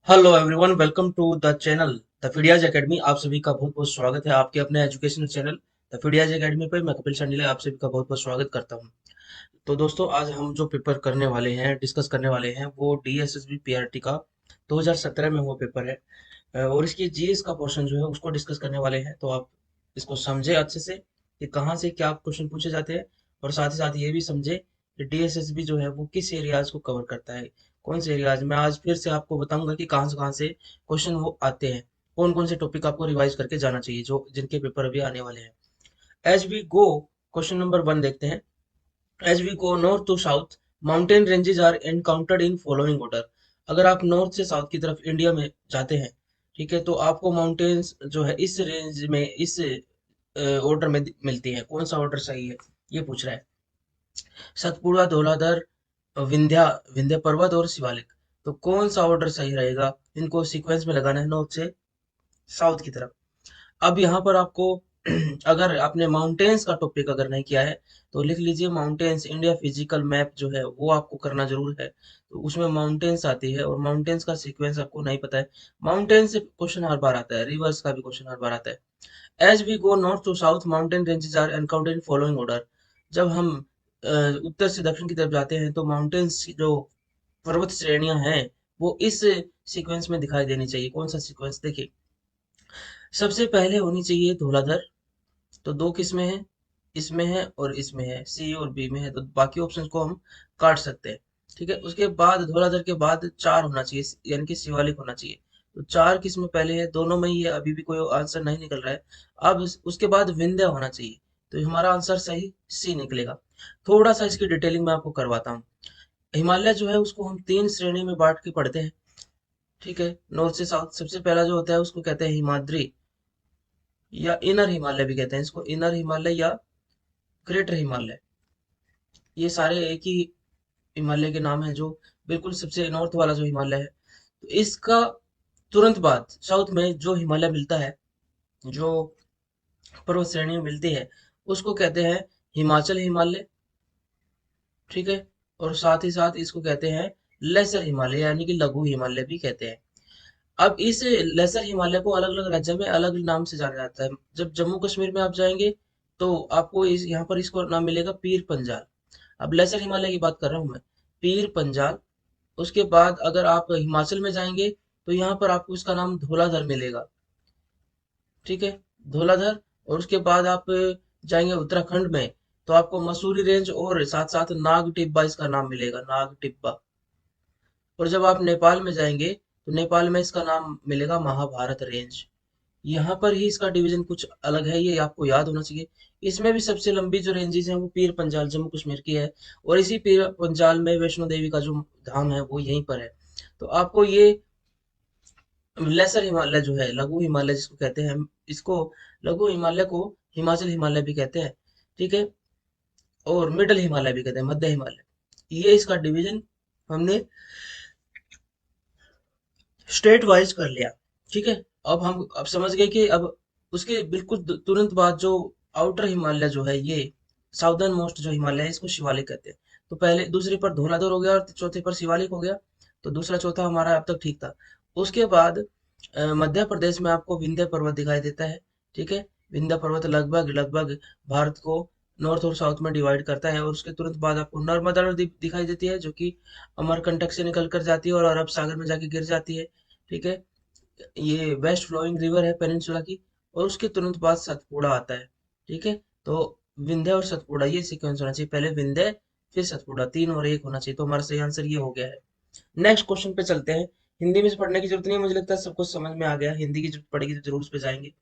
Hello everyone, welcome to the channel the Phidias academy. आप सभी का बहुत बहुत स्वागत है आपके अपने educational channel the Phidias academy पर। मैं कपिल चंडीले आप सभी का बहुत बहुत स्वागत करता हूं। तो दोस्तों, आज हम जो पेपर करने वाले हैं, डिस्कस करने वाले हैं, वो डीएसएसबी पीआरटी का 2017 में हुआ पेपर है। और इसकी जीएस का पोर्शन जो है उसको डिस्कस करने वाले हैं। तो आप इसको समझे अच्छे से कि कहाँ से क्या क्वेश्चन पूछे जाते हैं, और साथ ही साथ ये भी समझे कि डीएसएसबी जो है वो किस एरियाज को कवर करता है, कौन से एरियाज में। आज फिर से आपको बताऊंगा कि कहाँ से क्वेश्चन वो आते हैं, कौन कौन से टॉपिक आपको रिवाइज करके जाना चाहिए जो जिनके पेपर अभी आने वाले हैं। As we go, question number 1 देखते हैं। As we go north to south, mountain ranges are encountered in following order। अगर आप नॉर्थ से साउथ की तरफ इंडिया में जाते हैं, ठीक है, तो आपको माउंटेन्स जो है इस रेंज में, इस ऑर्डर में मिलती है। कौन सा ऑर्डर सही है, ये पूछ रहा है। सतपुड़ा, धौलाधर, विंध्या विंध्य पर्वत और शिवालिक। तो कौन सा ऑर्डर सही रहेगा, इनको सीक्वेंस में लगाना है नॉर्थ से साउथ की तरफ। अब यहाँ पर आपको अगर आपने माउंटेन्स का टॉपिक अगर नहीं किया है, तो लिख लीजिए माउंटेन्स इंडिया फिजिकल मैप जो है वो आपको करना जरूर है। तो उसमें माउंटेन्स आती है, और माउंटेन्स का सीक्वेंस आपको नहीं पता है। माउंटेन्स से क्वेश्चन हर बार आता है, रिवर्स का भी क्वेश्चन हर बार आता है। As we go north to south, mountain ranges are encountered in following order. जब हम उत्तर से दक्षिण की तरफ जाते हैं, तो माउंटेन्स जो पर्वत श्रेणियां हैं वो इस सीक्वेंस में दिखाई देनी चाहिए। कौन सा सीक्वेंस, देखिए। सबसे पहले होनी चाहिए धौलाधर। तो दो किस्में हैं, इसमें है और इसमें है, सी और बी में है, तो बाकी ऑप्शन को हम काट सकते हैं। ठीक है, उसके बाद धौलाधर के बाद चार होना चाहिए, यानी कि शिवालिक होना चाहिए। तो चार किस्में पहले है, दोनों में ही है, अभी भी कोई आंसर नहीं निकल रहा है। अब उसके बाद विंध्य होना चाहिए, तो हमारा आंसर सही सी निकलेगा। थोड़ा सा इसकी डिटेलिंग मैं आपको करवाता हूँ। हिमालय जो है उसको हम तीन श्रेणी में बांट के पढ़ते हैं। ठीक है, नॉर्थ से साउथ। सबसे पहला जो होता है उसको कहते हैं हिमाद्री, या इनर हिमालय भी कहते हैं इसको, इनर हिमालय या ग्रेटर हिमालय। ये सारे एक ही हिमालय के नाम है, जो बिल्कुल सबसे नॉर्थ वाला जो हिमालय है। तो इसका तुरंत बाद साउथ में जो हिमालय मिलता है, जो पर्वत श्रेणी मिलती है, उसको कहते हैं हिमाचल हिमालय। ठीक है, और साथ ही साथ इसको कहते हैं लेसर हिमालय, यानी कि लघु हिमालय भी कहते हैं। अब इस लेसर हिमालय को अलग अलग राज्य में अलग नाम से जाना जाता है। जब जम्मू कश्मीर में आप जाएंगे, तो आपको इस यहाँ पर इसको नाम मिलेगा पीर पंजाल। अब लेसर हिमालय की बात कर रहा हूँ मैं, पीर पंजाल। उसके बाद अगर आप हिमाचल में जाएंगे, तो यहाँ पर आपको इसका नाम धौलाधर मिलेगा। ठीक है, धौलाधर। और उसके बाद आप जाएंगे उत्तराखंड में, तो आपको मसूरी रेंज और साथ साथ नाग टिब्बा इसका नाम मिलेगा, नाग टिब्बा। और जब आप नेपाल में जाएंगे, तो नेपाल में इसका नाम मिलेगा महाभारत रेंज। यहाँ पर ही इसका डिवीजन कुछ अलग है, ये आपको याद होना चाहिए। इसमें भी सबसे लंबी जो रेंजेस हैं वो पीर पंजाल जम्मू कश्मीर की है। और इसी पीर पंजाल में वैष्णो देवी का जो धाम है वो यहीं पर है। तो आपको ये लेसर हिमालय जो है, लघु हिमालय जिसको कहते हैं, इसको लघु हिमालय को हिमाचल हिमालय भी कहते हैं। ठीक है, और मिडल हिमालय भी कहते हैं, मध्य हिमालय। ये इसका डिवीजन हमने स्टेट वाइज कर लिया। ठीक है, अब समझ गए कि अब उसके बिल्कुल तुरंत बाद जो आउटर हिमालय जो है, ये साउदर्न मोस्ट जो हिमालय है, इसको शिवालिक कहते हैं। तो पहले दूसरे पर धौलाधर हो गया, और चौथे पर शिवालिक हो गया। तो दूसरा चौथा हमारा अब तक ठीक था। उसके बाद मध्य प्रदेश में आपको विंध्य पर्वत दिखाई देता है। ठीक है, विंध्य पर्वत लगभग लगभग भारत को नॉर्थ और साउथ में डिवाइड करता है। और उसके तुरंत बाद आपको नर्मदा नदी दिखाई देती है, जो कि अमरकंटक से निकल कर जाती है और अरब सागर में जाके गिर जाती है। ठीक है, ये वेस्ट फ्लोइंग रिवर है पेनिनसुला की। और उसके तुरंत बाद सतपुड़ा आता है। ठीक है, तो विंध्य और सतपुड़ा ये सीक्वेंस होना चाहिए, पहले विंध्य फिर सतपुड़ा, 3 और 1 होना चाहिए। तो हमारा सही आंसर ये हो गया है। नेक्स्ट क्वेश्चन पे चलते हैं। हिंदी में से पढ़ने की जरूरत नहीं है, मुझे लगता है सब कुछ समझ में आ गया। हिंदी की जरूरत पड़ेगी तो जरूर उस पे जाएंगे।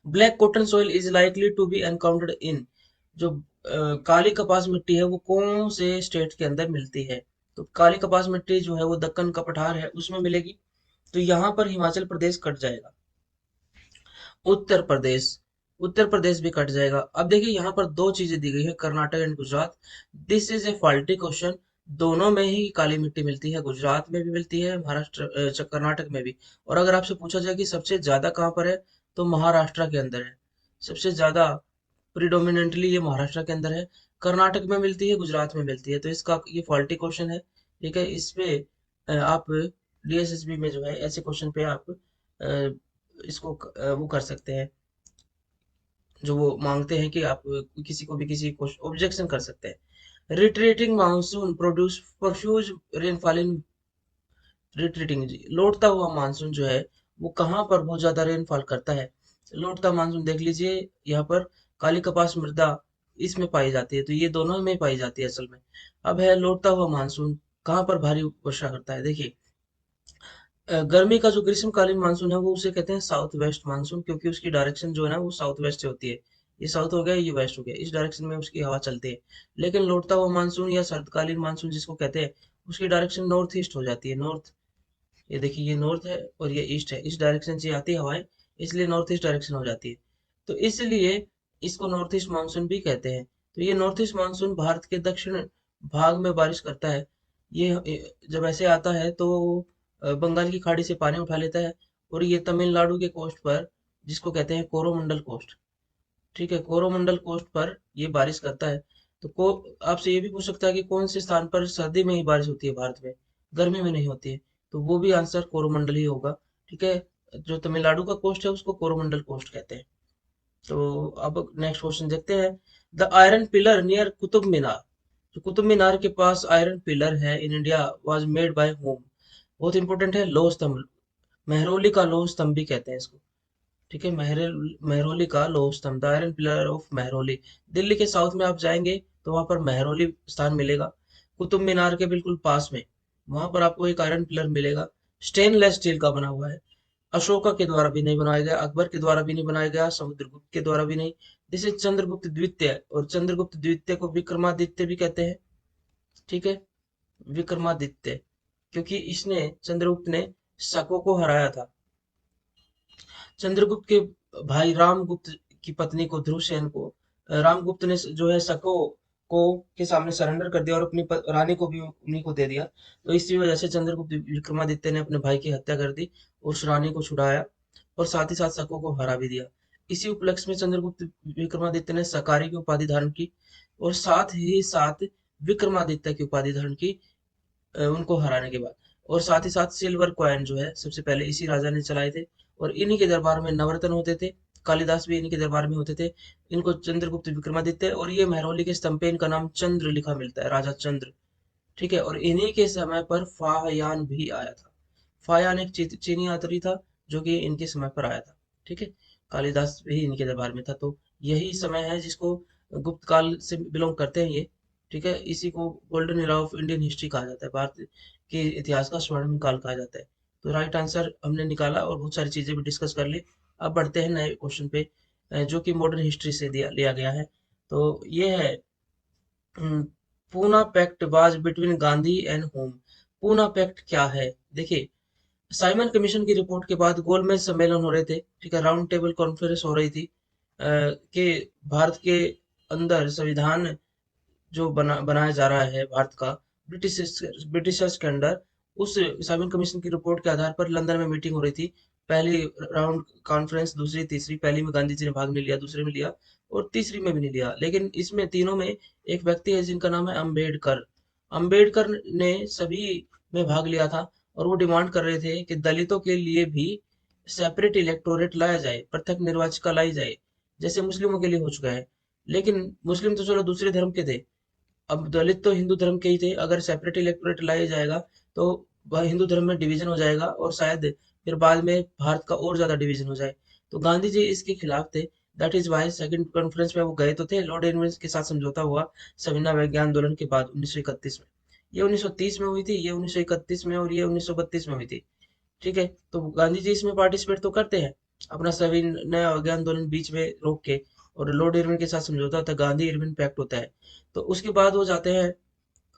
Black cotton soil is likely to be encountered in, जो काली कपास मिट्टी है वो कौन से स्टेट के अंदर मिलती है। तो काली कपास मिट्टी जो है वो दक्कन का पठार है उसमें मिलेगी। तो यहाँ पर हिमाचल प्रदेश कट जाएगा। उत्तर प्रदेश, उत्तर प्रदेश भी कट जाएगा। अब देखिए यहाँ पर दो चीजें दी गई है, Karnataka and Gujarat. This is a faulty question. दोनों में ही काली मिट्टी मिलती है, गुजरात में भी मिलती है, महाराष्ट्र कर्नाटक में भी। और अगर आपसे पूछा जाए कि सबसे ज्यादा कहाँ पर है, तो महाराष्ट्र के अंदर है सबसे ज्यादा। प्रिडोमिनेंटली ये महाराष्ट्र के अंदर है। कर्नाटक में मिलती है, गुजरात में मिलती है। तो इसका ये फॉल्टी क्वेश्चन है। ठीक है, इस पे आप डीएसएसबी में जो है ऐसे क्वेश्चन पे आप इसको वो कर सकते हैं, जो वो मांगते हैं कि आप किसी को भी किसी को ऑब्जेक्शन कर सकते हैं। Retreating monsoon produce profuse rainfall in retreating जी, लौटता हुआ मानसून जो है वो कहाँ पर बहुत ज्यादा रेनफॉल करता है। लौटता मानसून देख लीजिए, यहाँ पर काली कपास मृदा इसमें पाई जाती है, तो ये दोनों में पाई जाती है असल में। अब है लौटता हुआ मानसून कहाँ पर भारी वर्षा करता है। देखिए, गर्मी का जो ग्रीष्मकालीन मानसून है वो उसे कहते हैं साउथ वेस्ट मानसून, क्योंकि उसकी डायरेक्शन जो है ना वो साउथ वेस्ट से होती है। ये साउथ हो गया, ये वेस्ट हो गया, इस डायरेक्शन में उसकी हवा चलती है। लेकिन लौटता हुआ मानसून या शरतकालीन मानसून जिसको कहते हैं, उसकी डायरेक्शन नॉर्थ ईस्ट हो जाती है। नॉर्थ, ये देखिए ये नॉर्थ है और ये ईस्ट है, इस डायरेक्शन से आती है हवाएं, इसलिए नॉर्थ ईस्ट डायरेक्शन हो जाती है। तो इसलिए इसको नॉर्थ ईस्ट मानसून भी कहते हैं। तो ये नॉर्थ ईस्ट मानसून भारत के दक्षिण भाग में बारिश करता है। जब ऐसे आता है तो बंगाल की खाड़ी से पानी उठा लेता है, और ये तमिलनाडु के कोस्ट पर, जिसको कहते हैं कोरोमंडल कोस्ट, ठीक है, कोरोमंडल कोस्ट पर ये बारिश करता है। तो को आपसे ये भी पूछ सकता है कि कौन से स्थान पर सर्दी में ही बारिश होती है भारत में, गर्मी में नहीं होती है, तो वो भी आंसर कोरोमंडल ही होगा। ठीक है, जो तमिलनाडु का कोस्ट है उसको कोरोमंडल कोस्ट कहते हैं। तो अब नेक्स्ट क्वेश्चन देखते हैं। The iron pillar near Qutub Minar, जो कुतुब मीनार के पास आयरन पिलर है in India was made by whom. बहुत इंपॉर्टेंट है, लौह स्तंभ, मेहरौली का लौह स्तंभ भी कहते हैं इसको। ठीक है, मेहरौली का लौह स्तंभ, the iron pillar of Mehrauli. Delhi के साउथ में आप जाएंगे तो वहां पर मेहरौली स्थान मिलेगा, कुतुब मीनार के बिल्कुल पास में। वहां पर आपको एक आयरन पिलर मिलेगा, स्टेनलेस स्टील का बना हुआ है। अशोका के द्वारा भी नहीं बनाया गया, अकबर के द्वारा भी नहीं बनाया गया, समुद्रगुप्त के द्वारा भी नहीं। जिसे चंद्रगुप्त द्वितीय, और चंद्रगुप्त द्वितीय को विक्रमादित्य भी कहते हैं। ठीक है, विक्रमादित्य, क्योंकि इसने, चंद्रगुप्त ने शकों को हराया था। चंद्रगुप्त के भाई रामगुप्त की पत्नी को, ध्रुवसेन को, रामगुप्त ने जो है शको को के सामने सरेंडर कर दिया और अपनी रानी को भी उन्हीं को दे दिया। तो इसी वजह से चंद्रगुप्त विक्रमादित्य ने अपने भाई की हत्या कर दी, उस रानी को छुड़ाया, और साथ ही साथ शको को हरा भी दिया। इसी उपलक्ष्य में चंद्रगुप्त विक्रमादित्य ने सकारी की उपाधि धारण की, और साथ ही साथ विक्रमादित्य की उपाधि धारण की, उनको हराने के बाद। और साथ ही साथ सिल्वर कॉइन जो है सबसे पहले इसी राजा ने चलाए थे, और इन्हीं के दरबार में नवरत्न होते थे। कालिदास भी इन्हीं के दरबार में होते थे। इनको चंद्रगुप्त विक्रमादित्य, और ये मेहरौली के स्तंभ पे इनका नाम चंद्र लिखा मिलता है, राजा चंद्र। ठीक है, और इन्हीं के समय पर फाहयान भी आया था। फाहयान एक चीनी यात्री था जो कि इनके समय पर आया था। ठीक है, कालिदास भी इनके दरबार में था। तो यही समय है जिसको गुप्त काल से बिलोंग करते हैं ये। ठीक है, इसी को golden era of Indian history कहा जाता है, भारत के इतिहास का स्वर्णिम काल कहा जाता है। तो राइट आंसर हमने निकाला, और बहुत सारी चीजें भी डिस्कस कर ली। अब बढ़ते हैं नए क्वेश्चन पे, जो कि मॉडर्न हिस्ट्री से लिया गया है। तो ये है, Poona pact was between Gandhi and whom. Poona pact क्या है? देखिए, साइमन कमीशन की रिपोर्ट के बाद गोलमेज सम्मेलन हो रहे थे, ठीक है, राउंड टेबल कॉन्फ्रेंस हो रही थी, कि भारत के अंदर संविधान जो बनाया जा रहा है भारत का, ब्रिटिश ब्रिटिशर्स के अंडर, उस साइमन कमीशन की रिपोर्ट के आधार पर लंदन में मीटिंग हो रही थी। पहली राउंड कॉन्फ्रेंस, दूसरी, तीसरी, पहली में गांधी जी ने भाग नहीं लिया, दूसरे में लिया, और तीसरी में भी नहीं लिया। लेकिन इसमें तीनों में एक व्यक्ति है जिनका नाम है अंबेडकर। अंबेडकर ने सभी में भाग लिया था, और वो डिमांड कर रहे थे कि दलितों के लिए भी सेपरेट इलेक्टोरेट लाया जाए, पृथक निर्वाचिका लाई जाए, जैसे मुस्लिमों के लिए हो चुका है। लेकिन मुस्लिम तो चलो दूसरे धर्म के थे, अब दलित तो हिंदू धर्म के ही थे। अगर सेपरेट इलेक्टोरेट लाया जाएगा तो वह हिंदू धर्म में डिवीजन हो जाएगा, और शायद फिर बाद में भारत का और ज्यादा डिवीजन हो जाए। तो गांधी जी इसके खिलाफ थे। That is why second conference में वो गए तो थे, लॉर्ड इरविन के साथ समझौता हुआ सविनय वैज्ञानिक आंदोलन के बाद 1931 में। ये 1930 में हुई थी, ये 1931 में, और ये 1932 में हुई थी। ठीक है, तो गांधी जी इसमें पार्टिसिपेट तो करते हैं, अपना सविनय अवज्ञा आंदोलन बीच में रोक के, और लॉर्ड इरविन के साथ समझौता होता है, गांधी इरविन पैक्ट होता है। तो उसके बाद वो जाते हैं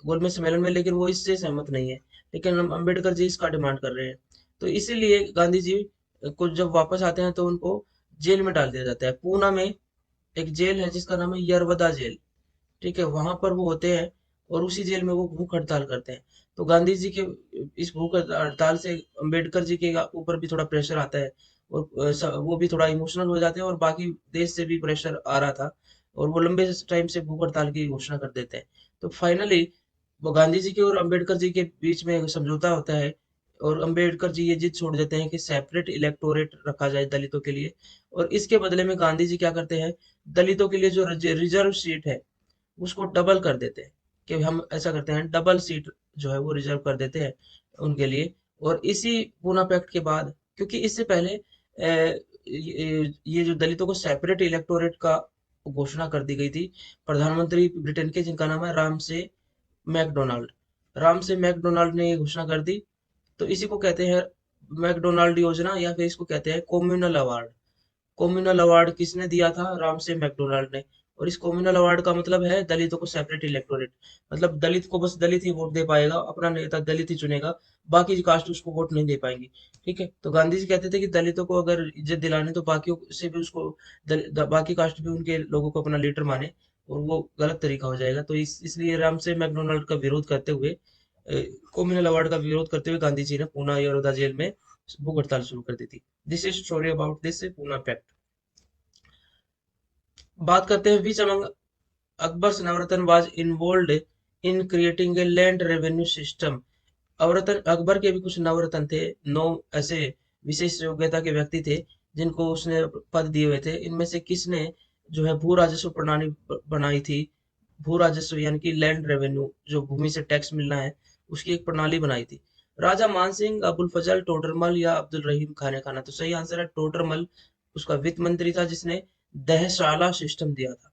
गोलमेज सम्मेलन में, लेकिन वो इससे सहमत नहीं है। लेकिन हम अम्बेडकर जी इसका डिमांड कर रहे हैं। तो इसीलिए गांधी जी को जब वापस आते हैं तो उनको जेल में डाल दिया जाता है। पूना में एक जेल है जिसका नाम है यरवदा जेल। ठीक है, वहां पर वो होते हैं, और उसी जेल में वो भूख हड़ताल करते हैं। तो गांधी जी के इस भूख हड़ताल से अम्बेडकर जी के ऊपर भी थोड़ा प्रेशर आता है, और वो भी थोड़ा इमोशनल हो जाते हैं, और बाकी देश से भी प्रेशर आ रहा था, और वो लंबे टाइम से भूख हड़ताल की घोषणा कर देते हैं। तो फाइनली वो गांधी जी के और अम्बेडकर जी के बीच में एक समझौता होता है, और अंबेडकर जी ये जिद छोड़ देते हैं कि सेपरेट इलेक्टोरेट रखा जाए दलितों के लिए। और इसके बदले में गांधी जी क्या करते हैं, दलितों के लिए जो रिजर्व सीट है उसको डबल कर देते हैं, कि हम ऐसा करते हैं डबल सीट जो है वो रिजर्व कर देते हैं उनके लिए। और इसी पूना पैक्ट के बाद, क्योंकि इससे पहले ये जो दलितों को सेपरेट इलेक्टोरेट का घोषणा कर दी गई थी, प्रधानमंत्री ब्रिटेन के जिनका नाम है मैकडोनाल्ड राम से मैकडोनाल्ड ने ये घोषणा कर दी। तो इसी को कहते हैं मैकडोनाल्ड योजना, या फिर इसको कहते हैं कम्युनल अवार्ड। कम्युनल अवार्ड किसने दिया था, राम से मैकडोनाल्ड ने। और इस कम्युनल अवार्ड का मतलब है दलितों को सेपरेट इलेक्टोरेट, मतलब दलित को बस दलित ही वोट दे पाएगा, अपना नेता दलित ही चुनेगा, बाकी कास्ट उसको वोट नहीं दे पाएंगी। ठीक है, तो गांधी जी कहते थे कि दलितों को अगर इज्जत दिलाने तो बाकियों से भी उसको बाकी कास्ट भी उनके लोगों को अपना लीडर माने, और वो गलत तरीका हो जाएगा। तो इसलिए राम से मैकडोनाल्ड का विरोध करते हुए, कम्युनल अवार्ड का विरोध करते हुए गांधी जी ने पूना यरोदा जेल में भूख हड़ताल शुरू कर दी थी। This is story about this Poona pact. बात करते हैं which among Akbar's navratna was involved in creating a land revenue system. अवरतन अकबर के भी कुछ नवरत्न थे, 9 ऐसे विशेष योग्यता के व्यक्ति थे जिनको उसने पद दिए हुए थे। इनमें से किसने जो है भू राजस्व प्रणाली बनाई थी, भू राजस्व यानी कि लैंड रेवेन्यू, जो भूमि से टैक्स मिलना है उसकी एक प्रणाली बनाई थी। राजा मानसिंह, अबुल फजल, टोडरमल या अब्दुल रहीम खाने खाना। तो सही आंसर है टोडरमल, उसका वित्त मंत्री था जिसने दहशाला सिस्टम दिया था।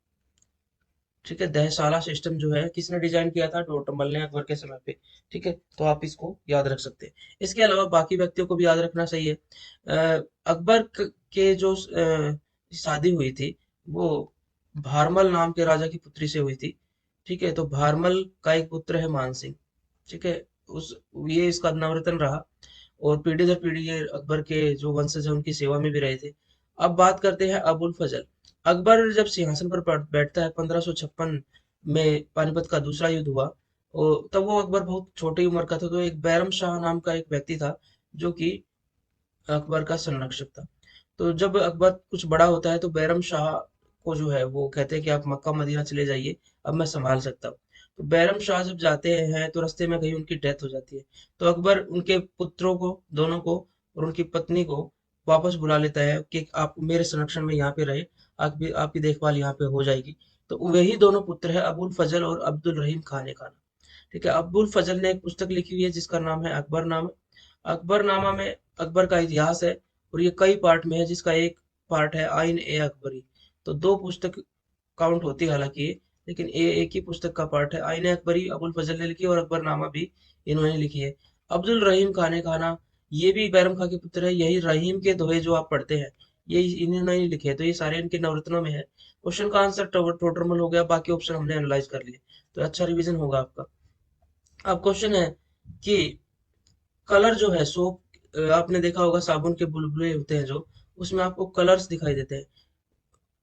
ठीक है, दहसाला सिस्टम जो है किसने डिजाइन किया था, टोटमल ने अकबर के समय पे। ठीक है, तो आप इसको याद रख सकते हैं। इसके अलावा बाकी व्यक्तियों को भी याद रखना सही है। अकबर के जो शादी हुई थी वो भारमल नाम के राजा की पुत्री से हुई थी। ठीक है, तो भारमल का एक पुत्र है मानसिंह। ठीक है, उस ये इसका नवरत्न रहा, और पीढ़ी दर पीढ़ी ये अकबर के जो वंशज है उनकी सेवा में भी रहे थे। अब बात करते हैं अबुल फजल। अकबर जब सिंहासन पर बैठता है 1556 में, पानीपत का दूसरा युद्ध हुआ, और तब वो अकबर बहुत छोटी उम्र का था। तो एक बैरम शाह नाम का एक व्यक्ति था जो कि अकबर का संरक्षक था। तो जब अकबर कुछ बड़ा होता है तो बैरम शाह को जो है वो कहते हैं कि आप मक्का मदीना चले जाइए, अब मैं संभाल सकता हूँ। तो बैरम शाह जब जाते हैं तो रास्ते में कहीं उनकी डेथ हो जाती है। तो अकबर उनके पुत्रों को दोनों को और उनकी पत्नी को वापस बुला लेता है कि आप मेरे संरक्षण में यहाँ पे रहे, आपकी देखभाल यहाँ पे हो जाएगी। तो वही दोनों पुत्र है अबुल फजल और अब्दुल रहीम खाने खान। ठीक है, अब्दुल फजल ने एक पुस्तक लिखी हुई है जिसका नाम है अकबरनामा। अकबरनामा में अकबर का इतिहास है, और ये कई पार्ट में है, जिसका एक पार्ट है आइन ए अकबरी। तो दो पुस्तक काउंट होती है हालांकि ये, लेकिन ये एक ही पुस्तक का पार्ट है। आइन ए अकबरी अबुल फजल ने लिखी है, और अकबरनामा भी इन्होंने लिखी है। अब्दुल रहीम खाने खाना, ये भी बैरम खां के पुत्र है। यही रहीम के दोहे जो आप पढ़ते हैं ये इन्होंने ही लिखे हैं। तो ये सारे इनके नवरत्नों में है। क्वेश्चन का आंसर टोटल हो गया, बाकी ऑप्शन हमने एनालाइज कर लिए। तो अच्छा रिवीजन होगा आपका। अब क्वेश्चन है कि कलर जो है सोप, आपने देखा होगा साबुन के बुलबुले होते हैं जो, उसमें आपको कलर्स दिखाई देते हैं।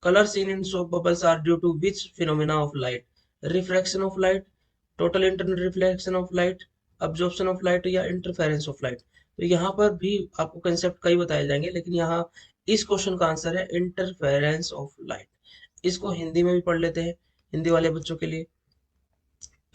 Colour seen in soap bubbles are due to which phenomena of light, refraction of light, total internal reflection of light, absorption of light, या इंटरफेरेंस ऑफ लाइट। तो यहाँ पर भी आपको कंसेप्ट कई बताए जाएंगे, लेकिन यहाँ इस क्वेश्चन का आंसर है इंटरफेरेंस ऑफ लाइट। इसको हिंदी में भी पढ़ लेते हैं, हिंदी वाले बच्चों के लिए।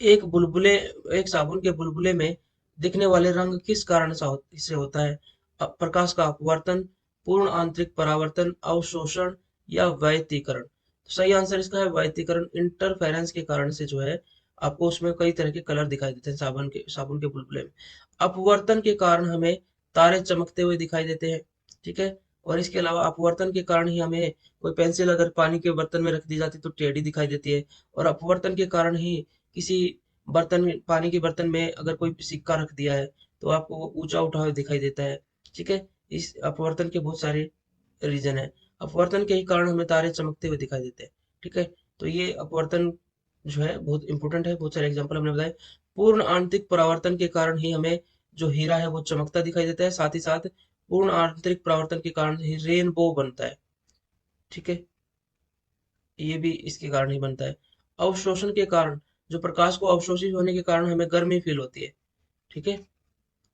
एक बुलबुले एक साबुन के बुलबुले में दिखने वाले रंग किस कारण से होता है, प्रकाश का अपवर्तन, पूर्ण आंतरिक परावर्तन, अवशोषण, या वैतीकरण। तो सही आंसर इसका है वैतीकरण। इंटरफेरेंस के कारण से जो है आपको उसमें कई तरह के कलर दिखाई देते हैं साबुन के बुलबुले में। अपवर्तन के कारण हमें तारे चमकते हुए दिखाई देते हैं। ठीक है, और इसके अलावा अपवर्तन के कारण ही हमें कोई पेंसिल अगर पानी के बर्तन में रख दी जाती तो टेढ़ी दिखाई देती है। और अपवर्तन के कारण ही किसी बर्तन में, पानी के बर्तन में अगर कोई सिक्का रख दिया है तो आपको वो ऊंचा उठा हुआ दिखाई देता है। ठीक है, इस अपवर्तन के बहुत सारे रीजन है। अपवर्तन के ही कारण हमें तारे चमकते हुए दिखाई देते हैं। ठीक है, तो ये अपवर्तन जो है बहुत इंपॉर्टेंट है, बहुत सारे एग्जाम्पल हमने बताए। पूर्ण आंतरिक परावर्तन के कारण ही हमें जो हीरा है वो चमकता दिखाई देता है, साथ ही साथ पूर्ण आंतरिक परावर्तन के कारण ही रेनबो बनता है। ठीक है, ये भी इसके कारण ही बनता है। अवशोषण के कारण, जो प्रकाश को अवशोषित होने के कारण हमें गर्मी फील होती है। ठीक है,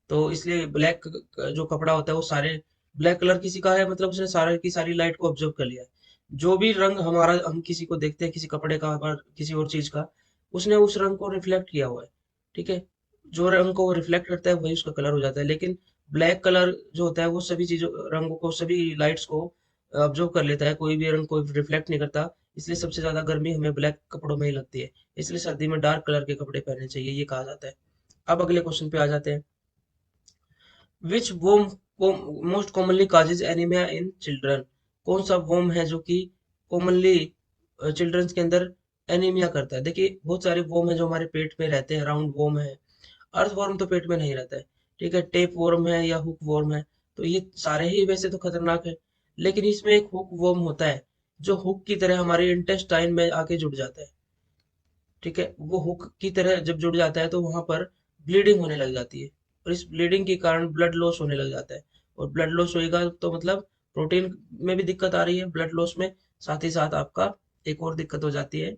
तो इसलिए ब्लैक जो कपड़ा होता है वो सारे, ब्लैक कलर किसी का है मतलब उसने सारे की सारी लाइट को ऑब्जर्व कर लिया है। जो भी रंग हमारा हम किसी को देखते हैं, किसी कपड़े का और किसी और चीज का, उसने उस रंग को रिफ्लेक्ट किया हुआ है। ठीक है, जो रंग को रिफ्लेक्ट करता है वही उसका कलर हो जाता है। लेकिन ब्लैक कलर जो होता है वो सभी चीजों रंगों को, सभी लाइट्स को ऑब्जर्व कर लेता है, कोई भी रंग को रिफ्लेक्ट नहीं करता। इसलिए सबसे ज्यादा गर्मी हमें ब्लैक कपड़ों में ही लगती है। इसलिए सर्दी में डार्क कलर के कपड़े पहनने चाहिए, ये कहा जाता है। अब अगले क्वेश्चन पे आ जाते हैं। Which worm most commonly causes anaemia in children? कौन सा वोम है जो कि कॉमनली चिल्ड्रंस के अंदर एनीमिया करता है? देखिए बहुत सारे वोम है जो हमारे पेट में रहते हैं। राउंड वोम है, अर्थ वॉर्म तो पेट में नहीं रहता है, ठीक है। टेप वॉर्म है या हुक वॉर्म है, तो ये सारे ही वैसे तो खतरनाक है। लेकिन इसमें एक हुक वॉर्म होता है जो हुक की तरह हमारे इंटेस्टाइन में आके जुड़ जाता है, ठीक है। वो हुक की तरह जब जुड़ जाता है तो वहां पर ब्लीडिंग होने लग जाती है, और इस ब्लीडिंग के कारण ब्लड लॉस होने लग जाता है। और ब्लड लॉस होएगा तो मतलब प्रोटीन में भी दिक्कत आ रही है ब्लड लॉस में, साथ ही साथ आपका एक और दिक्कत हो जाती है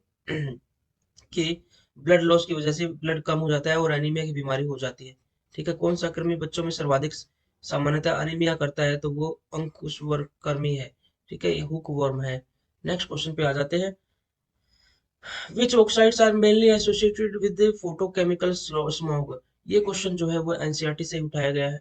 कि ब्लड लॉस की वजह से ब्लड कम हो जाता है और एनीमिया की बीमारी हो जाती है, ठीक है। कौन सा कृमि बच्चों में सर्वाधिक सामान्यतः अनीमिया करता है? तो वो अंकुश वर्ग कृमि है, ठीक है, ये हुक वर्म है। नेक्स्ट क्वेश्चन पे आ जाते हैं। Which oxides are mainly associated with the photochemical smog? ये क्वेश्चन जो है वो एनसीईआरटी से उठाया गया है,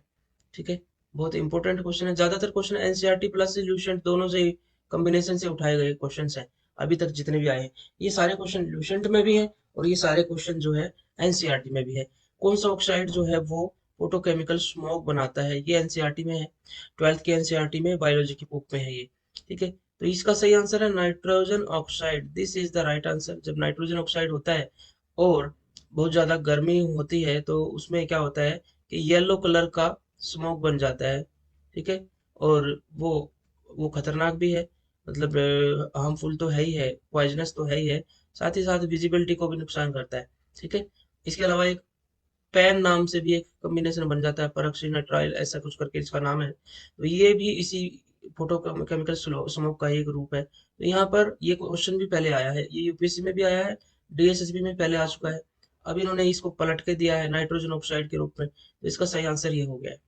ठीक है। बहुत इंपॉर्टेंट क्वेश्चन है। ज्यादातर क्वेश्चन एनसीईआरटी प्लस ल्यूसेंट दोनों से कॉम्बिनेशन से उठाए गए क्वेश्चन हैं अभी तक जितने भी आए हैं। ये सारे क्वेश्चन ल्यूसेंट में भी है और ये सारे क्वेश्चन जो है एनसीईआरटी में भी है। कौन सा ऑक्साइड जो है वो फोटोकेमिकल स्मोक बनाता है? ये एनसीईआरटी में है, 12th के एनसीईआरटी में बायोलॉजी की बुक में है ये, ठीक है। तो इसका सही आंसर है nitrogen oxide. This is the right answer. जब नाइट्रोजन ऑक्साइड होता है और बहुत ज्यादा गर्मी होती है तो उसमें क्या होता है कि येलो कलर का स्मोक बन जाता है, ठीक है। और वो खतरनाक भी है, मतलब हार्मफुल तो है ही है, पॉइजनस तो है ही है, साथ ही साथ विजिबिलिटी को भी नुकसान करता है, ठीक है। इसके अलावा एक पैन नाम से भी एक कॉम्बिनेशन बन जाता है, परऑक्सीनाइट्राइल ऐसा कुछ करके इसका नाम है, तो ये भी इसी फोटो केमिकल स्मोक का एक रूप है। तो यहाँ पर ये क्वेश्चन भी पहले आया है, ये यूपीएससी में भी आया है, डीएसएसबी में पहले आ चुका है। अब इन्होंने इसको पलट के दिया है नाइट्रोजन ऑक्साइड के रूप में, तो इसका सही आंसर ये हो गया है।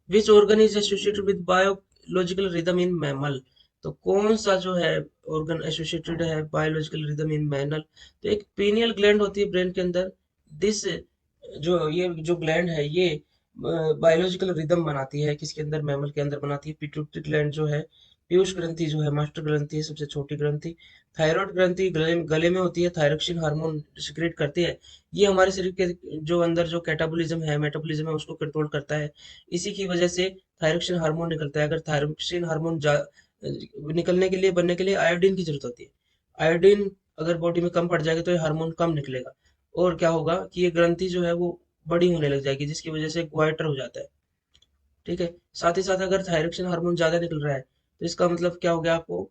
Which organ is associated with biological rhythm in mammal? तो कौन सा जो है ऑर्गन एसोसिएटेड है बायोलॉजिकल रिदम इन मैमल? तो एक पीनियल ग्लैंड होती है ब्रेन के अंदर। दिस ये जो ग्लैंड है ये बायोलॉजिकल रिदम बनाती है, किसके अंदर? मैमल के अंदर बनाती है। पिट्यूटरी ग्लैंड जो है, पीयूष ग्रंथि जो है मास्टर ग्रंथि है, सबसे छोटी ग्रंथि। थायराइड ग्रंथि गले में होती है, थायरोक्सिन हार्मोन सिक्रेट करती है। ये हमारे शरीर के जो अंदर जो कैटाबॉलिज्म है, मेटाबॉलिज्म है, उसको कंट्रोल करता है। इसी की वजह से थायरोक्सिन हार्मोन निकलता है। अगर थायरोक्सिन हार्मोन निकलने के लिए, बनने के लिए आयोडीन की जरूरत होती है। आयोडीन अगर बॉडी में कम पड़ जाएगा तो ये हार्मोन कम निकलेगा, और क्या होगा कि ये ग्रंथि जो है वो बड़ी होने लग जाएगी, जिसकी वजह से ग्वाइटर हो जाता है, ठीक है। साथ ही साथ अगर थायरोक्सिन हार्मोन ज्यादा निकल रहा है तो इसका मतलब क्या हो गया आपको?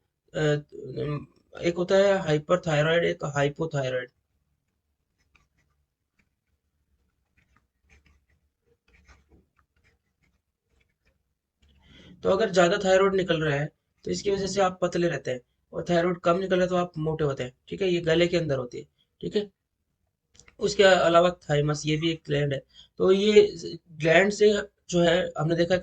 एक होता है हाइपर थायराइड, एक हाइपोथायराइड। तो अगर ज्यादा थायराइड निकल रहा है तो इसकी वजह से आप पतले रहते हैं, और थायराइड कम निकल रहा है तो आप मोटे होते हैं, ठीक है। ये गले के अंदर होती है, ठीक है। उसके अलावा थाइमस, ये भी एक ग्लैंड है। तो ये ग्लैंड से जो है हमने देखा है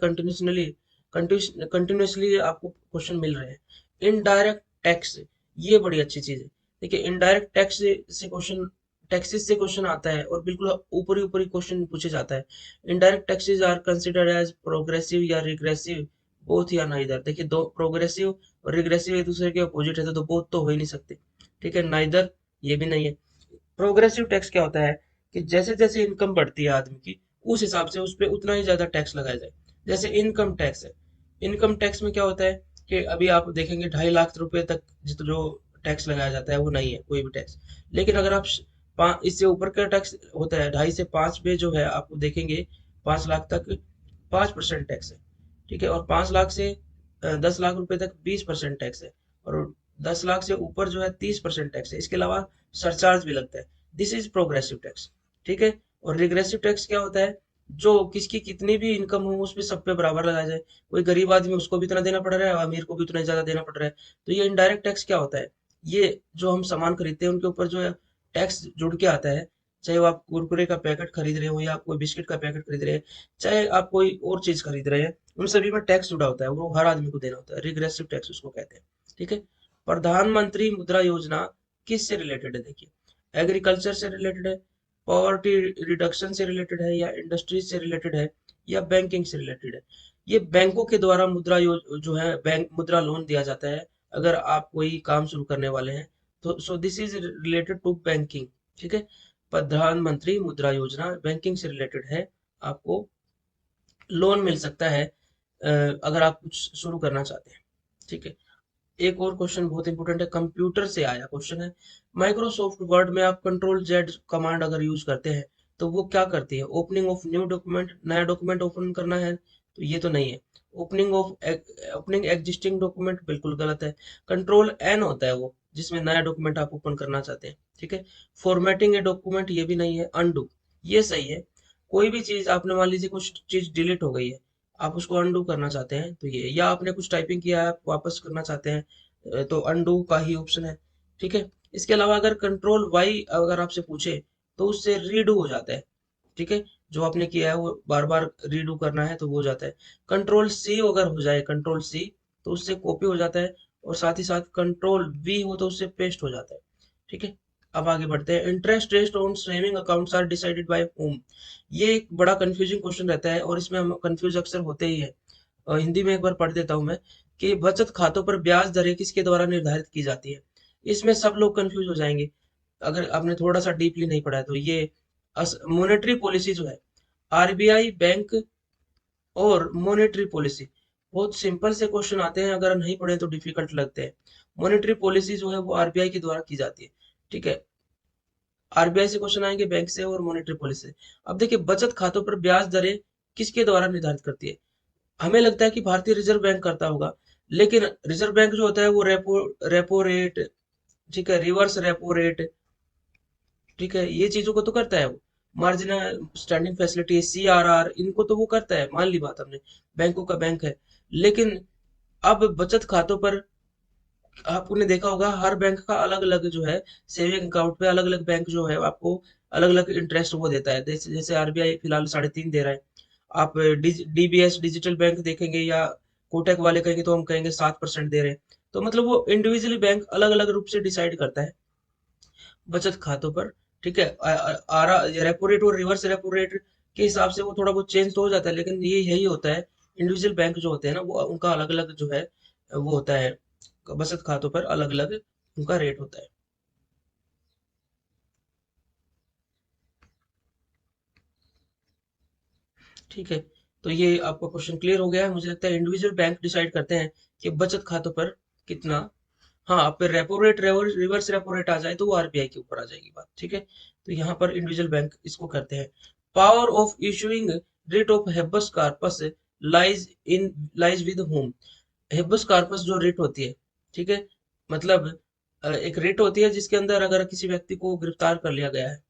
कंटिन्यूसली आपको क्वेश्चन मिल रहे हैं। इनडायरेक्ट टैक्स, ये बड़ी अच्छी चीज है। देखिए इनडायरेक्ट टैक्स से क्वेश्चन, टैक्सेस से क्वेश्चन आता है और बिल्कुल ऊपरी ऊपरी क्वेश्चन पूछे जाता है। Indirect taxes are considered as progressive या रिग्रेसिव, बोथ या नाइदर। देखिए दो प्रोग्रेसिव और रिग्रेसिव एक दूसरे के अपोजिट है, तो बोथ तो हो ही नहीं सकते, ठीक है। नाइदर ये भी नहीं है। प्रोग्रेसिव टैक्स क्या होता है कि जैसे जैसे इनकम बढ़ती है आदमी की, उस हिसाब से उस पर उतना ही ज्यादा टैक्स लगाया जाए। जैसे इनकम टैक्स है, इनकम टैक्स में क्या होता है कि अभी आप देखेंगे 2.5 लाख रुपए तक जितना जो टैक्स लगाया जाता है वो नहीं है कोई भी टैक्स। लेकिन अगर आप इससे ऊपर का टैक्स होता है, 2.5 से 5 पे जो है आपको देखेंगे 5 लाख तक 5% टैक्स है, ठीक है। और 5 लाख से 10 लाख रुपए तक 20% टैक्स है, और 10 लाख से ऊपर जो है 30% टैक्स है। इसके अलावा सरचार्ज भी लगता है। दिस इज प्रोग्रेसिव टैक्स, ठीक है। और रिग्रेसिव टैक्स क्या होता है? जो किसकी कितनी भी इनकम हो उस पे सब पे बराबर लगाया जाए। कोई गरीब आदमी उसको भी इतना देना पड़ रहा है, अमीर को भी उतना ही ज्यादा देना पड़ रहा है। तो ये इनडायरेक्ट टैक्स क्या होता है? ये जो हम सामान खरीदते हैं उनके ऊपर जो है टैक्स जुड़ के आता है, चाहे वो आप कुरकुरे का पैकेट खरीद रहे हो या आप कोई बिस्किट का पैकेट खरीद रहे हैं, चाहे आप कोई और चीज खरीद रहे हैं, उन सभी में टैक्स जुड़ा होता है, वो हर आदमी को देना होता है। रिग्रेसिव टैक्स उसको कहते हैं, ठीक है। प्रधानमंत्री मुद्रा योजना किससे रिलेटेड है? देखिए एग्रीकल्चर से रिलेटेड है, पॉवर्टी रिडक्शन से रिलेटेड है, या इंडस्ट्रीज से रिलेटेड है, या बैंकिंग से रिलेटेड है। ये बैंकों के द्वारा जो है बैंक मुद्रा लोन दिया जाता है अगर आप कोई काम शुरू करने वाले हैं तो। So this is related to banking. ठीक है, प्रधानमंत्री मुद्रा योजना बैंकिंग से रिलेटेड है। आपको लोन मिल सकता है अगर आप कुछ शुरू करना चाहते हैं। ठीक है, एक और क्वेश्चन बहुत इंपॉर्टेंट है, कंप्यूटर से आया क्वेश्चन है। माइक्रोसॉफ्ट वर्ड में आप कंट्रोल जेड कमांड अगर यूज करते हैं तो वो क्या करती है? ओपनिंग ऑफ न्यू डॉक्यूमेंट, नया डॉक्यूमेंट ओपन करना है तो ये तो नहीं है। ओपनिंग एग्जिस्टिंग डॉक्यूमेंट बिल्कुल गलत है। कंट्रोल एन होता है वो जिसमें नया डॉक्यूमेंट आप ओपन करना चाहते हैं। ठीक है, फॉर्मेटिंग ए डॉक्यूमेंट ये भी नहीं है। अनडू ये सही है। कोई भी चीज आपने मान लीजिए कुछ चीज डिलीट हो गई है, आप उसको अनडू करना चाहते हैं तो ये, या आपने कुछ टाइपिंग किया है आप वापस करना चाहते हैं तो अनडू का ही ऑप्शन है। ठीक है, इसके अलावा अगर कंट्रोल वाई अगर आपसे पूछे तो उससे रीडू हो जाता है। ठीक है, जो आपने किया है वो बार बार रीडू करना है तो वो हो जाता है। कंट्रोल सी अगर हो जाए, कंट्रोल सी, तो उससे कॉपी हो जाता है, और साथ ही साथ कंट्रोल वी हो तो उससे पेस्ट हो जाता है। ठीक है, अब आगे बढ़ते हैं। Interest rate on saving accounts are decided by whom. ये एक बड़ा कंफ्यूजिंग क्वेश्चन रहता है और इसमें हम कंफ्यूज अक्सर होते ही है। हिंदी में एक बार पढ़ देता हूँ मैं, कि बचत खातों पर ब्याज दरें किसके द्वारा निर्धारित की जाती है। इसमें सब लोग कंफ्यूज हो जाएंगे अगर आपने थोड़ा सा डीपली नहीं पढ़ा है तो। ये मॉनेटरी पॉलिसी जो है, आरबीआई बैंक और मॉनेटरी पॉलिसी, बहुत सिंपल से क्वेश्चन आते हैं, अगर नहीं पढ़े तो डिफिकल्ट लगते हैं। मॉनेटरी पॉलिसी जो है वो आरबीआई के द्वारा की जाती है। ठीक है, आरबीआई से क्वेश्चन आएंगे, बैंक से और मॉनेटरी पॉलिसी से। अब देखिए, बचत खातों पर ब्याज दरें किसके द्वारा निर्धारित करती है? हमें लगता है कि भारतीय रिजर्व बैंक करता होगा, लेकिन रिजर्व बैंक जो होता है वो रेपो रेपो रेट, ठीक है, रिवर्स रेपो रेट, ठीक है, ये चीजों को तो करता है वो। मार्जिनल स्टैंडिंग फैसिलिटी, सीआरआर, इनको तो वो करता है, मान ली बात हमने, बैंकों का बैंक है। लेकिन अब बचत खातों पर आपने देखा होगा हर बैंक का अलग अलग जो है, सेविंग अकाउंट पे अलग अलग बैंक जो है आपको अलग अलग इंटरेस्ट वो देता है। जैसे जैसे आरबीआई फिलहाल 3.5 दे रहा है। आप डीबीएस डिजिटल बैंक देखेंगे या कोटक वाले कहेंगे तो हम कहेंगे 7% दे रहे हैं। तो मतलब वो इंडिविजुअली बैंक अलग अलग रूप से डिसाइड करता है बचत खातों पर। ठीक है, आरा रेपो रेट और रिवर्स रेपो रेट के हिसाब से वो थोड़ा बहुत चेंज तो हो जाता है, लेकिन ये यही होता है। इंडिविजुअल बैंक जो होते हैं ना वो उनका अलग अलग जो है वो होता है, बचत खातों पर अलग अलग उनका रेट होता है। ठीक है, तो ये आपका क्वेश्चन क्लियर हो गया है। मुझे लगता है इंडिविजुअल बैंक डिसाइड करते हैं कि बचत खातों पर कितना। हाँ, आप पे repo rate reverse repo rate आ जाए तो वो आरबीआई के ऊपर आ जाएगी बात। ठीक है, तो यहाँ पर इंडिविजुअल बैंक इसको करते हैं। Power of issuing writ of habeas corpus lies lies with whom. Habeas corpus जो रिट होती है, ठीक है, मतलब एक रिट होती है जिसके अंदर अगर किसी व्यक्ति को गिरफ्तार कर लिया गया है,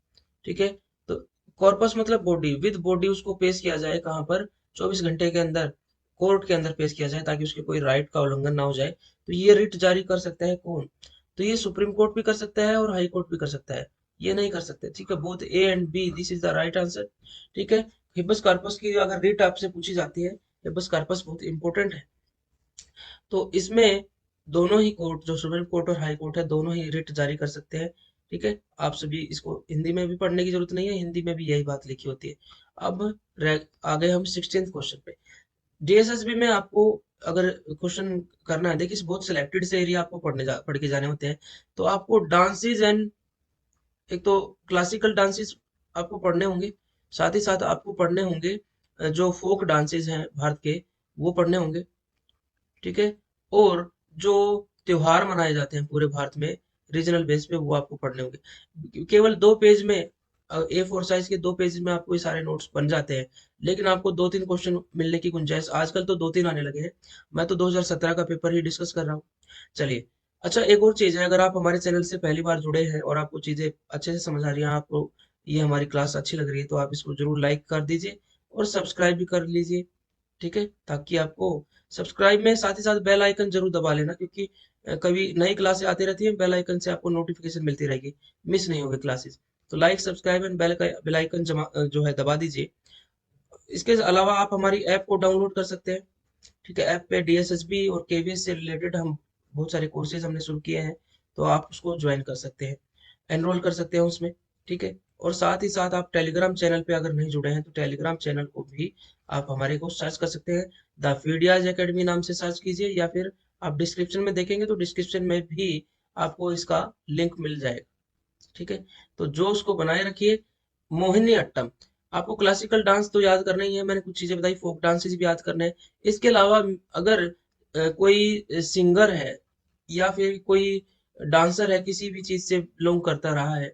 ठीक है, तो कॉर्पस मतलब बॉडी, विद बॉडी उसको पेश किया जाए कहाँ पर? 24 घंटे के अंदर कोर्ट के अंदर पेश किया जाए ताकि उसके कोई राइट का उल्लंघन ना हो जाए। तो ये रिट जारी कर सकता है कौन? तो ये सुप्रीम कोर्ट भी कर सकता है और हाई कोर्ट भी कर सकता है। ये नहीं कर सकते। ठीक है, both A and B, this is the right answer. ठीक है, हिबस कार्पस की अगर रिट आपसे पूछी जाती है, हिबस कार्पस बहुत इंपॉर्टेंट है। तो इसमें दोनों ही कोर्ट, जो सुप्रीम कोर्ट और हाई कोर्ट है, दोनों ही रिट जारी कर सकते हैं। ठीक है, आप सभी इसको हिंदी में भी पढ़ने की जरूरत नहीं है, हिंदी में भी यही बात लिखी होती है। अब आ गए हम 16th क्वेश्चन पे। डीएसएसबी में आपको अगर क्वेश्चन करना है, देखिए बहुत सिलेक्टेड से एरिया आपको पढ़ के जाने होते हैं। तो आपको डांसेस एंड, एक तो क्लासिकल डांसेस आपको पढ़ने होंगे, साथ ही साथ आपको पढ़ने होंगे जो फोक डांसेस हैं भारत के, वो पढ़ने होंगे। ठीक है, और जो त्योहार मनाए जाते हैं पूरे भारत में रीजनल बेस पे, वो आपको पढ़ने होंगे। केवल 2 पेज में, A4 साइज के 2 पेज में आपको ये सारे नोट्स बन जाते हैं। लेकिन आपको 2-3 क्वेश्चन मिलने की गुंजाइश, आजकल तो 2-3 आने लगे हैं। मैं तो 2017 का पेपर ही डिस्कस कर रहा हूँ। चलिए, अच्छा एक और चीज है, अगर आप हमारे चैनल से पहली बार जुड़े हैं और आपको चीजें अच्छे से समझ आ रही हैं, आपको ये हमारी क्लास अच्छी लग रही है, तो आप इसको जरूर लाइक कर दीजिए और सब्सक्राइब भी कर लीजिए। ठीक है, ताकि आपको सब्सक्राइब में साथ ही साथ बेल आइकन जरूर दबा लेना, क्योंकि कभी नई क्लासें आती रहती हैं, बेल आइकन से आपको नोटिफिकेशन मिलती रहेगी, मिस नहीं होगी क्लासेस। तो like subscribe and bell icon जो है दबा दीजिए। इसके अलावा आप हमारी ऐप को डाउनलोड कर सकते हैं। ठीक है, ऐप पे डीएसएसबी और केवीएस से रिलेटेड हम बहुत सारे कोर्सेज हमने शुरू किए हैं, तो आप उसको ज्वाइन कर सकते हैं, एनरोल कर सकते हैं उसमें। ठीक है, और साथ ही साथ आप टेलीग्राम चैनल पे अगर नहीं जुड़े हैं तो टेलीग्राम चैनल को भी आप हमारे को सर्च कर सकते हैं, द फीडियाज एकेडमी नाम से सर्च कीजिए, या फिर आप डिस्क्रिप्शन में देखेंगे तो डिस्क्रिप्शन में भी आपको इसका लिंक मिल जाएगा। ठीक है, तो जो उसको बनाए रखिए। मोहिनी अट्टम, आपको क्लासिकल डांस तो याद करना ही है, मैंने कुछ चीजें बताई, फोक डांसेस भी याद करने हैं। इसके अलावा अगर कोई सिंगर है या फिर कोई डांसर है किसी भी चीज से बिलोंग करता रहा है,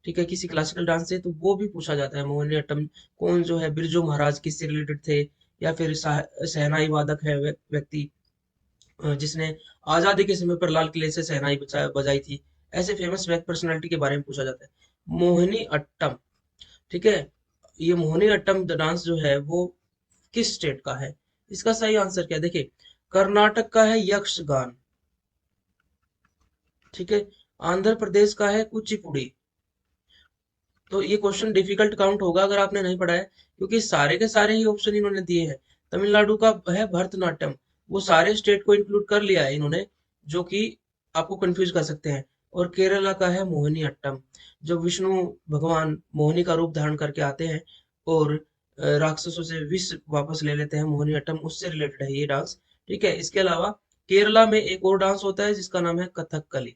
ठीक है, किसी क्लासिकल डांस से, तो वो भी पूछा जाता है। मोहिनी अट्टम कौन जो है, बिरजू महाराज किससे रिलेटेड थे, या फिर शहनाई वादक है व्यक्ति जिसने आजादी के समय पर लाल किले से शहनाई बजाई थी। ऐसे फेमस पर्सनालिटी के बारे में पूछा जाता है। मोहिनी अट्टम, ठीक है, ये मोहिनी अट्टम डांस जो है वो किस स्टेट का है? इसका सही आंसर क्या है? देखिए, कर्नाटक का है यक्षगान, ठीक है, आंध्र प्रदेश का है कुचिपुड़ी। तो ये क्वेश्चन डिफिकल्ट काउंट होगा अगर आपने नहीं पढ़ा है, क्योंकि सारे के सारे ही ऑप्शन इन्होंने दिए हैं। तमिलनाडु का है भरतनाट्यम, वो सारे स्टेट को इंक्लूड कर लिया है इन्होंने, जो कि आपको कंफ्यूज कर सकते हैं। और केरला का है मोहिनी अट्टम, जो विष्णु भगवान मोहिनी का रूप धारण करके आते हैं और राक्षसों से विष वापस ले लेते हैं। मोहिनी अट्टम उससे रिलेटेड है ये डांस। ठीक है, इसके अलावा केरला में एक और डांस होता है जिसका नाम है कथकली।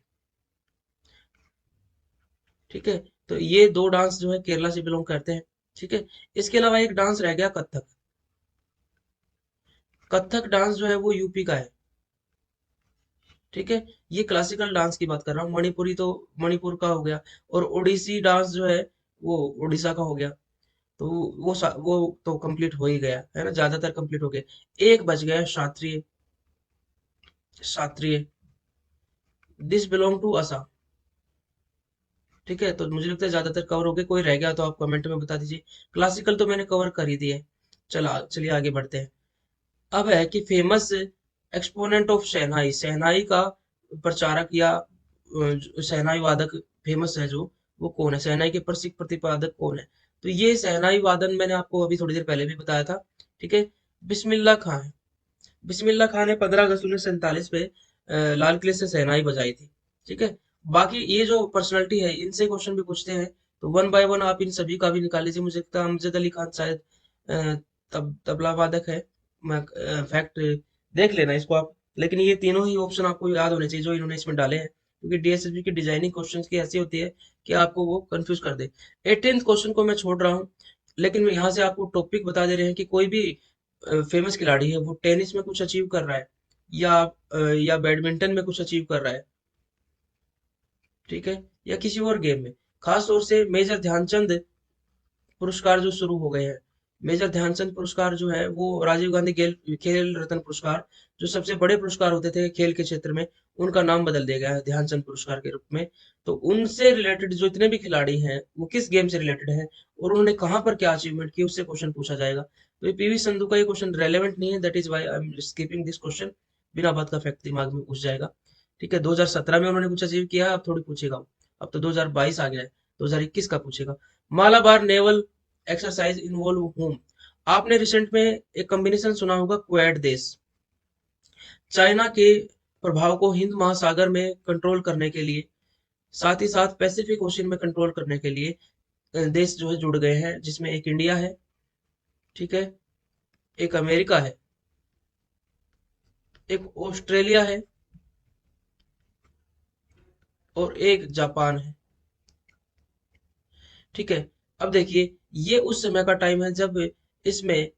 ठीक है, तो ये दो डांस जो है केरला से बिलोंग करते हैं। ठीक है, इसके अलावा एक डांस रह गया कथक। कथक डांस जो है वो यूपी का है। ठीक है, ये क्लासिकल डांस की बात कर रहा हूँ। मणिपुरी तो मणिपुर का हो गया, और ओडिसी डांस जो है वो उड़ीसा का हो गया। तो वो तो कंप्लीट हो ही गया है ना, ज्यादातर कंप्लीट हो गए। एक बच गया शास्त्रीय। शास्त्रीय, दिस बिलोंग टू असम। ठीक है, तो मुझे लगता है ज्यादातर कवर हो गए, कोई रह गया तो आप कमेंट में बता दीजिए। क्लासिकल तो मैंने कवर कर ही दिए। चलिए आगे बढ़ते हैं। अब है कि फेमस एक्सपोनेंट ऑफ शहनाई, शहनाई का प्रचारक या शहनाई वादक फेमस है जो, वो कौन है? शहनाई के प्रसिद्ध प्रतिपादक कौन है? तो ये शहनाई वादन मैंने आपको अभी थोड़ी देर पहले भी बताया था। ठीक है, बिस्मिल्लाह खां है। बिस्मिल्लाह खान ने 15 अगस्त 1947 पे लाल किले से शहनाई बजाई थी। ठीक है, बाकी ये जो पर्सनालिटी है इनसे क्वेश्चन भी पूछते हैं, तो वन बाय वन आप इन सभी का भी निकाल लीजिए। मुझे लगता है अमजद अली खान शायद तबला वादक है। मैं फैक्ट देख लेना इसको आप, लेकिन ये तीनों ही ऑप्शन आपको याद होने चाहिए जो इन्होंने इसमें डाले हैं, क्योंकि डीएसएसबी की डिजाइनिंग क्वेश्चंस की ऐसी होती है कि आपको वो कंफ्यूज कर दे। 18th क्वेश्चन को मैं छोड़ रहा हूँ, लेकिन यहाँ से आपको टॉपिक बता दे रहे हैं कि कोई भी फेमस खिलाड़ी है वो टेनिस में कुछ अचीव कर रहा है, या बैडमिंटन में कुछ अचीव कर रहा है, ठीक है, या किसी और गेम में। खास तौर से मेजर ध्यानचंद पुरस्कार जो शुरू हो गए हैं। मेजर ध्यानचंद पुरस्कार जो है वो राजीव गांधी खेल रत्न पुरस्कार, जो सबसे बड़े पुरस्कार होते थे खेल के क्षेत्र में, उनका नाम बदल दिया गया है ध्यानचंद पुरस्कार के रूप में। तो उनसे रिलेटेड जो इतने भी खिलाड़ी हैं वो किस गेम से रिलेटेड है और उन्होंने कहाँ पर क्या अचीवमेंट की, उससे क्वेश्चन पूछा जाएगा। तो ये पीवी संधू का ये क्वेश्चन रेलेवेंट नहीं है, that is why I am skipping this question. बिना बात का फैक्ट दिमाग में घुस जाएगा। ठीक है, 2017 में उन्होंने कुछ अचीव किया, अब थोड़ी पूछेगा। अब तो 2022 आ गया है, 2021 का पूछेगा। Malabar naval exercise involve home, आपने रिसेंट में एक कॉम्बिनेशन सुना होगा, क्वेड देश। चाइना के प्रभाव को हिंद महासागर में कंट्रोल करने के लिए, साथ ही साथ पैसिफिक ओशन में कंट्रोल करने के लिए देश जो है जुड़ गए हैं, जिसमें एक इंडिया है, ठीक है, एक अमेरिका है, एक ऑस्ट्रेलिया है, और एक जापान है। ठीक है, अब देखिए, ये उस समय का टाइम है जब इसमें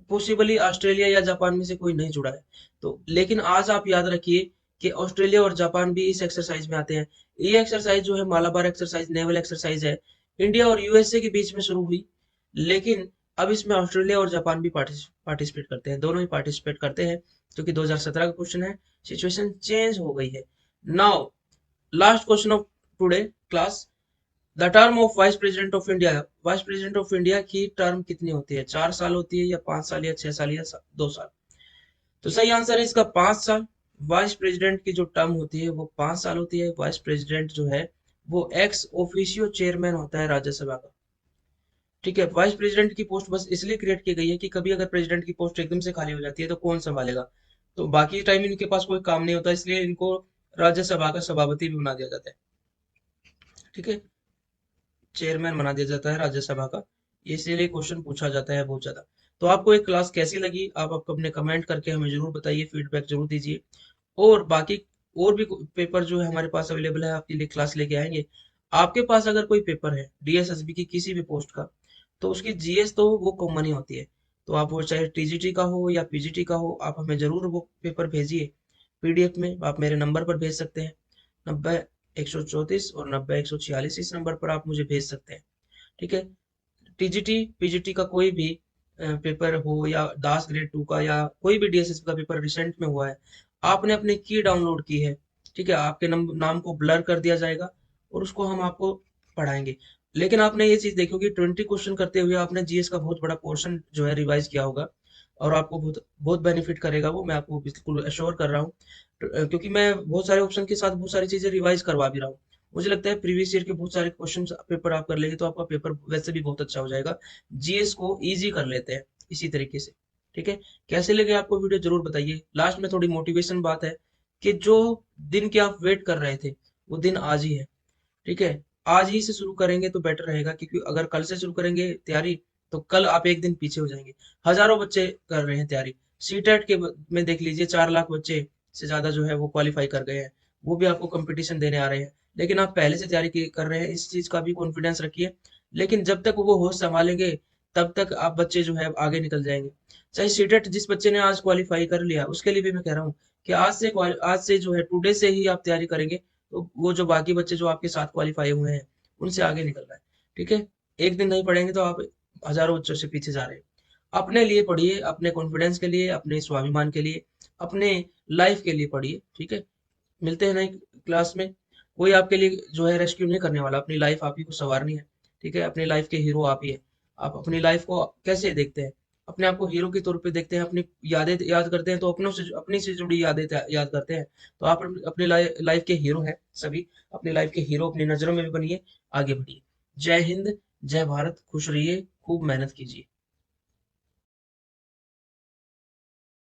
पॉसिबली ऑस्ट्रेलिया या जापान में से कोई नहीं जुड़ा है। तो लेकिन आज आप याद रखिए कि ऑस्ट्रेलिया और जापान भी इस एक्सरसाइज में आते हैं। ये एक्सरसाइज जो है मालाबार एक्सरसाइज, नेवल एक्सरसाइज है, इंडिया और यूएसए के बीच में शुरू हुई, लेकिन अब इसमें ऑस्ट्रेलिया और जापान भी पार्टिसिपेट करते हैं, दोनों ही पार्टिसिपेट करते हैं, क्योंकि 2017 का क्वेश्चन है। सिचुएशन चेंज हो गई है। Now last question of today class, the term of vice president of India, vice president of India की टर्म कितनी होती है? 4 साल होती है, या 5 साल, या 6 साल, या 2 साल? तो सही आंसर है इसका 5 साल। वाइस प्रेसिडेंट की जो टर्म होती है वो 5 साल होती है। वाइस प्रेसिडेंट जो है वो एक्स ऑफिशियो चेयरमैन होता है राज्यसभा का। ठीक है, वाइस प्रेसिडेंट की पोस्ट बस इसलिए क्रिएट की गई है कि कभी अगर प्रेसिडेंट की पोस्ट एकदम से खाली हो जाती है तो कौन संभालेगा। तो बाकी टाइम इनके पास कोई काम नहीं होता, इसलिए इनको राज्यसभा का सभापति भी बना दिया जाता है। ठीक है, चेयरमैन बना दिया जाता है राज्यसभा का। इसीलिए क्वेश्चन पूछा जाता है बहुत ज्यादा। तो आपको एक क्लास कैसी लगी, आप अपने कमेंट करके हमें जरूर बताइए, फीडबैक जरूर दीजिए। और बाकी और भी पेपर जो है हमारे पास अवेलेबल है, आपके लिए क्लास लेके आएंगे। आपके पास अगर कोई पेपर है डीएसएसबी की किसी भी पोस्ट का, तो उसकी जीएस तो वो कॉमन ही होती है। तो आप वो चाहे टीजीटी का हो या पीजीटी का हो, आप हमें जरूर वो पेपर भेजिए पीडीएफ में। आप मेरे नंबर पर भेज सकते हैं, 90 134 और 90 146, इस नंबर पर आप मुझे भेज सकते हैं। ठीक है। टीजीटी पीजीटी का कोई भी पेपर हो या दास ग्रेड 2 का या कोई भी डीएसएस का पेपर रिसेंट में हुआ है, आपने अपनी की डाउनलोड की है, ठीक है, आपके नाम को ब्लर कर दिया जाएगा और उसको हम आपको पढ़ाएंगे। लेकिन आपने ये चीज देखी होगी, 20 क्वेश्चन करते हुए आपने जीएस का बहुत बड़ा पोर्शन जो है रिवाइज किया होगा, और आपको बहुत बहुत बेनिफिट करेगा वो, मैं आपको बिल्कुल अश्योर कर रहा हूँ। क्योंकि मैं बहुत सारे ऑप्शन के साथ बहुत सारी चीजें रिवाइज करवा भी रहा हूँ। मुझे लगता है प्रीवियस ईयर के बहुत सारे क्वेश्चन पेपर आप कर लेंगे तो आपका पेपर वैसे भी बहुत अच्छा हो जाएगा। जीएस को इजी कर लेते हैं इसी तरीके से। ठीक है। कैसे लगे आपको वीडियो जरूर बताइए। लास्ट में थोड़ी मोटिवेशन बात है कि जो दिन के आप वेट कर रहे थे वो दिन आज ही है। ठीक है। आज ही से शुरू करेंगे तो बेटर रहेगा, क्योंकि अगर कल से शुरू करेंगे तैयारी तो कल आप एक दिन पीछे हो जाएंगे। हजारों बच्चे कर रहे हैं तैयारी। सीटेट के में देख लीजिए, 4 लाख बच्चे से ज्यादा जो है वो क्वालिफाई कर गए हैं। वो भी आपको कंपटीशन देने आ रहे हैं। लेकिन आप पहले से तैयारी कर रहे हैं, इस चीज का भी कॉन्फिडेंस रखिए। लेकिन जब तक वो होश संभालेंगे तब तक आप बच्चे जो है आगे निकल जाएंगे। चाहे सीटेट जिस बच्चे ने आज क्वालिफाई कर लिया उसके लिए भी मैं कह रहा हूँ कि आज से जो है टुडे से ही आप तैयारी करेंगे तो वो जो बाकी बच्चे जो आपके साथ क्वालिफाई हुए हैं उनसे आगे निकल रहा है। ठीक है। एक दिन नहीं पढ़ेंगे तो आप हजारों बच्चों से पीछे जा रहे हैं। अपने लिए पढ़िए, अपने कॉन्फिडेंस के लिए, अपने स्वाभिमान के लिए, अपने लाइफ के लिए पढ़िए। ठीक है। मिलते हैं नई क्लास में। कोई आपके लिए जो है रेस्क्यू नहीं करने वाला, अपनी लाइफ आप ही को संवारनी है। ठीक है। अपनी लाइफ के हीरो आप ही है। आप अपनी लाइफ को कैसे देखते हैं? अपने आप को हीरो के तौर पे देखते हैं, अपनी यादें याद करते हैं तो अपनी से जुड़ी यादें याद करते हैं। तो आप अपनी लाइफ के हीरो हैं सभी। अपनी लाइफ के हीरो अपनी नजरों में भी बनिए, आगे बढ़िए। जय हिंद, जय भारत, खुश रहिए, खूब मेहनत कीजिए।